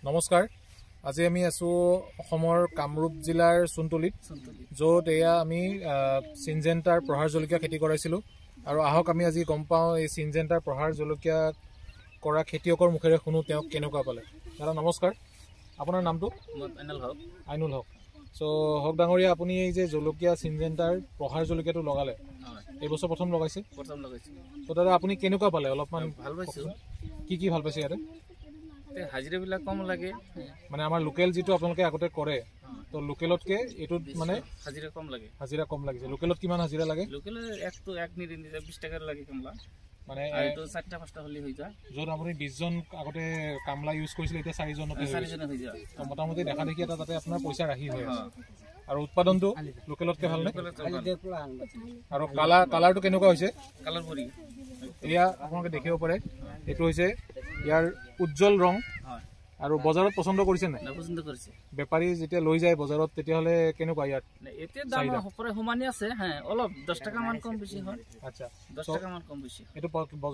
নমস্কাৰ আজি আমি আছো অসমৰ কামৰূপ জিলাৰ সুনতলিত য'ত এয়া আমি সিনজেন্টাৰ প্ৰহাৰ জলকীয়া খেতি কৰাইছিলো আৰু আহক আমি আজি গম পাওঁ এই সিনজেন্টাৰ প্ৰহাৰ জলকীয়া কৰা খেতিয়কৰ মুখেৰে শুনো তেওঁ কেনেকুৱা পালে। দাদা নমস্কাৰ, আপোনাৰ নামটো? আইনুল হক। সো হক ডাঙৰীয়া, আপুনি এই যে জলকীয়া সিনজেন্টাৰ প্ৰহাৰ জলকীয়াটো লগালে এই বছৰ প্ৰথম লগাইছে? তো দাদা আপুনি কেনেকুৱা পালে? অলপমান ভাল পাইছো। কি ভাল পাইছে ইয়াতে? হাজিৰা বিলাক কম লাগে, মানে আমাৰ লোকেল যিটো আপোনালোকে আগতে কৰে তো লোকেলতকে এটোত মানে হাজিৰা কম লাগিছে। লোকেলত কিমান হাজিৰা লাগে? লোকেল এক নিদিন 20 টাকা লাগে কামলা, মানে এইটো 4টা-5টা হলি হৈ যায়। য'ত আপুনি 20 জন আগতে কামলা ইউজ কৰিছিল এতিয়া 4 জনতে হৈ যায়। তো মোটামুটি দেখা দেখি এটা তাতে আপোনাৰ পইচা ৰাখি হয় আৰু উৎপাদনটো লোকেলতকে ভাল নে? আৰু কালাৰটো কেনেকুৱা হৈছে? কালাৰ পৰি এয়া আপোনালোকে দেখিব পাৰে, এইটো হৈছে ইয়াৰ উজ্জ্বল ৰং। আৰু বজাৰত পছন্দ কৰিছে নাই? পছন্দ কৰিছে। বেপাৰী যেতিয়া লৈ যায় বজাৰত তেতিয়াহ'লে কেনেকুৱা ইয়াত? এতিয়া দাম সমানে আছে, হ্যাঁ অলপ 10 টাকা মান কম বেছি হয়। আচ্ছা, 10 টাকা মান কম বেছি। এইটো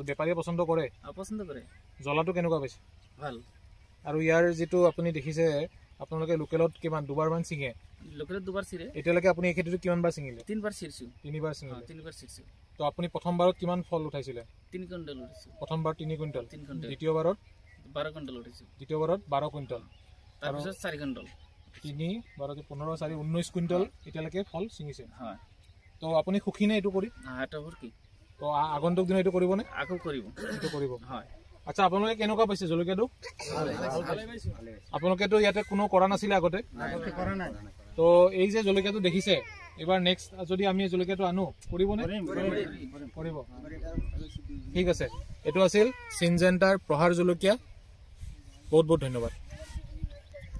বেপাৰীয়ে পছন্দ কৰে? পছন্দ কৰে। জ্বলাটো কেনেকুৱা পাইছে? ভাল। আৰু ইয়াৰ যিটো আপুনি দেখিছে আপোনালোকে লোকেলত কিমান দুবাৰমান ছিঙে? লোকেলত দুবাৰ ছিৰে। এতিয়ালৈকে আপুনি এই খেতিটো কিমানবাৰ ছিঙিলে? 3বাৰ ছিৰছো। 3বাৰ ছিঙিলে? 3বাৰ ছিৰছো। তো আপুনি প্ৰথমবাৰত কিমান ফল উঠাইছিলে? 3 কুইণ্টেল উঠাইছো। প্ৰথমবাৰ 3 কুইণ্টেল। দ্বিতীয়বাৰত 12 কুইণ্টেল উঠাইছো। দ্বিতীয়বাৰত 12 কুইণ্টেল। তাৰপিছত 4 কুইণ্টেল। 3 12 15 4 19 কুইণ্টেল এতিয়ালৈকে ফল ছিঙিছে। হয়। তো আপুনি সুখী নে এইটো কৰি? এটা কি তো আগন্তুক দিনত এইটো কৰিবনে? আকৌ কৰিব। এইটো কৰিব। হয়। আচ্ছা, আপোনালোকে কেনেকুৱা পাইছে জলকীয়াটো? আপোনালোকেতো ইয়াতে কোনো কৰা নাছিলে আগতে? তো এই যে জলকীয়াটো দেখিছে, এবাৰ নেক্সট যদি আমি জলকীয়াটো আনো কৰিবনে? কৰিব। ঠিক আছে, এইটো আছিল সিনজেন্টাৰ প্ৰহাৰ জলকীয়া। বহুত বহুত ধন্যবাদ।